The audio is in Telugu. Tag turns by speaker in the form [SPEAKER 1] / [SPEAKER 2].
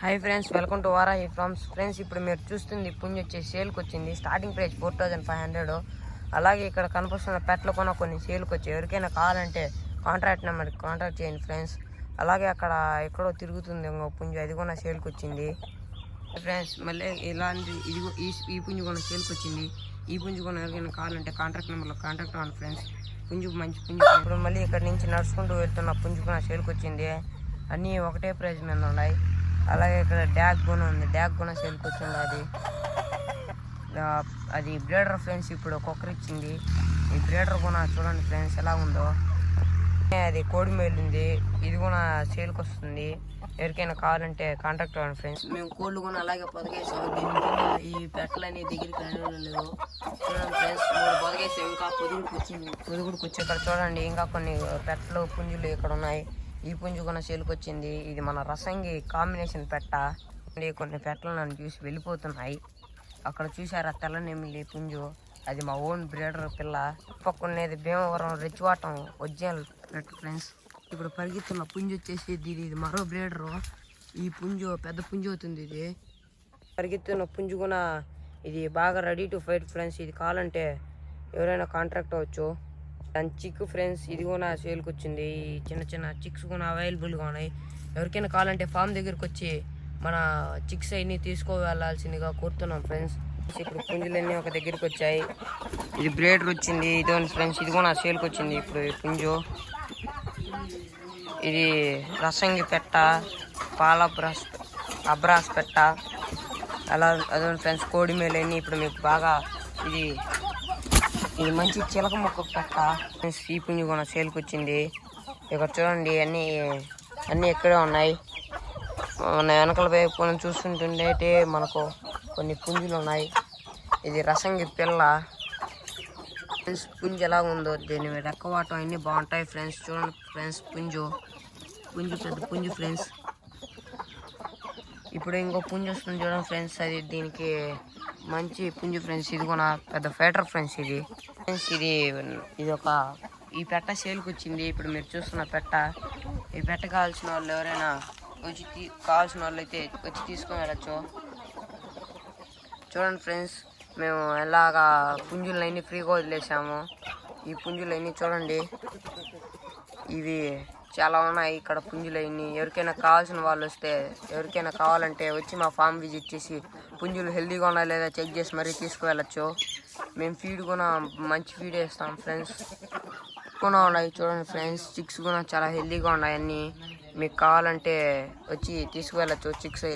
[SPEAKER 1] Hi friends, welcome to Varahi farms. Friends, ఇప్పుడు మీరు చూస్తుంది పుంజు వచ్చేసి సేల్కి వచ్చింది. Starting price 4500. అలాగే ఇక్కడ కనిపిస్తున్న పెట్లు కూడా కొన్ని సేల్కి వచ్చాయి. ఎవరికైనా కావాలంటే కాంట్రాక్ట్ నెంబర్కి కాంటాక్ట్ చేయండి ఫ్రెండ్స్. అలాగే అక్కడ ఎక్కడో తిరుగుతుంది ఇంకో పుంజు, అది కూడా సేల్కి వచ్చింది ఫ్రెండ్స్. మళ్ళీ ఇలాంటి ఇదిగో ఈ పుంజు కూడా సేల్కి వచ్చింది. ఈ పుంజు కూడా ఎవరికైనా కావాలంటే కాంటాక్ట్ నెంబర్లో కాంటాక్ట్ అవ్వండి ఫ్రెండ్స్. పుంజు మంచి పుంజు. ఇప్పుడు మళ్ళీ ఇక్కడ నుంచి నడుచుకుంటూ వెళ్తున్న పుంజు కూడా సేల్కి వచ్చింది. అన్నీ ఒకటే ప్రైస్ మీద ఉన్నాయి. అలాగే ఇక్కడ డ్యాగ్ కూడా ఉంది. డ్యాగ్ కూడా సేల్కి వచ్చింది. అది బ్రీడర్ ఫ్రెండ్స్. ఇప్పుడు ఒక్కొక్కరు ఇచ్చింది. ఈ బ్రీడర్ కూడా చూడండి ఫ్రెండ్స్ ఎలా ఉందో. అది కోడి మేలు ఉంది. ఇది కూడా సేల్కి వస్తుంది. ఎవరికైనా కావాలంటే కాంటాక్ట్ అవ్వండి ఫ్రెండ్స్. మేము కోళ్ళు కూడా అలాగే పొదగేసాం. దీనికి ఈ పెట్టలని దగ్గరికి లేదు చూడండి ఫ్రెండ్స్. 3 పొదగేసాం. ఇంకా పొదుగుడికి వచ్చి ఇక్కడ చూడండి ఇంకా కొన్ని పెట్టలు పుంజులు ఇక్కడ ఉన్నాయి. ఈ పుంజు కూడా సేల్కి వచ్చింది. ఇది మన రసంగి కాంబినేషన్ పెట్ట. కొన్ని పెట్టలు నన్ను చూసి వెళ్ళిపోతున్నాయి. అక్కడ చూసారా తెల్లనెమిలి పుంజు, అది మా ఓన్ బ్రీడర్ పిల్ల. పక్కనేది భీమవరం రెచ్చివాటం ఒరిజినల్ పెట్ట ఫ్రెండ్స్. ఇప్పుడు పరిగెత్తున్న పుంజు వచ్చేసి ఇది మరో బ్రీడరు. ఈ పుంజు పెద్ద పుంజు అవుతుంది. ఇది పరిగెత్తున్న పుంజు కూడా ఇది బాగా రెడీ టు ఫైట్ ఫ్రెండ్స్. ఇది కావాలంటే ఎవరైనా కాంట్రాక్ట్ అవ్వచ్చు. దాని చిక్ ఫ్రెండ్స్, ఇది కూడా సేల్కి వచ్చింది. చిన్న చిన్న చిక్స్ కూడా అవైలబుల్గా ఉన్నాయి. ఎవరికైనా కావాలంటే ఫామ్ దగ్గరికి వచ్చి మన చిక్స్ అన్నీ తీసుకువెళ్ళాల్సిందిగా కోరుతున్నాం ఫ్రెండ్స్. ఇప్పుడు పుంజులన్నీ ఒక దగ్గరికి వచ్చాయి. ఇది బ్రీడర్ వచ్చింది. ఇదో ఫ్రెండ్స్, ఇది కూడా సేల్కి వచ్చింది. ఇప్పుడు ఈ పుంజు ఇది రసంగి పెట్ట, అబ్రాస్ పెట్ట. అలా అదో ఫ్రెండ్స్ కోడి మేలన్నీ ఇప్పుడు మీకు బాగా ఇది మంచి చిలక మొక్క పెట్ట. ఈ పుంజు కూడా సేల్కి వచ్చింది. ఇక్కడ చూడండి అన్నీ ఇక్కడే ఉన్నాయి. మన వెనకల వైపు చూస్తుంటే మనకు కొన్ని పుంజులు ఉన్నాయి. ఇది రసంగి పిల్ల ఫ్రెండ్స్. పుంజు ఎలా ఉందో దీని రెక్కవాటం అన్నీ బాగుంటాయి ఫ్రెండ్స్. చూడండి ఫ్రెండ్స్, పుంజు పెద్ద పుంజు ఫ్రెండ్స్. ఇప్పుడు ఇంకో పుంజు వస్తుంది చూడండి ఫ్రెండ్స్. అది దీనికి మంచి పుంజు ఫ్రెండ్స్. ఇది కూడా పెద్ద ఫైటర్ ఫ్రెండ్స్. ఇది ఫ్రెండ్స్ ఈ పెట్ట సేల్కి వచ్చింది. ఇప్పుడు మీరు చూస్తున్న పెట్ట. ఈ పెట్ట కావాల్సిన వాళ్ళు ఎవరైనా కావాల్సిన వాళ్ళు అయితే వచ్చి తీసుకొని వెళ్ళచ్చు. చూడండి ఫ్రెండ్స్, మేము ఎలాగా పుంజులన్నీ ఫ్రీగా వదిలేసాము. ఈ పుంజులన్నీ చూడండి, ఇవి చాలా ఉన్నాయి ఇక్కడ పుంజులన్నీ. ఎవరికైనా కావాల్సిన వాళ్ళు వస్తే, ఎవరికైనా కావాలంటే వచ్చి మా ఫామ్ విజిట్ చేసి పుంజులు హెల్దీగా ఉన్నాయి లేదా చెక్ చేసి మరీ తీసుకువెళ్ళచ్చు. మేము ఫీడ్ కూడా మంచి ఫీడ్ వేస్తాం ఫ్రెండ్స్. కూడా ఉన్నాయి చూడండి ఫ్రెండ్స్. చిక్స్ కూడా చాలా హెల్దీగా ఉన్నాయి అన్నీ. మీకు కావాలంటే వచ్చి తీసుకువెళ్ళచ్చు చిక్స్.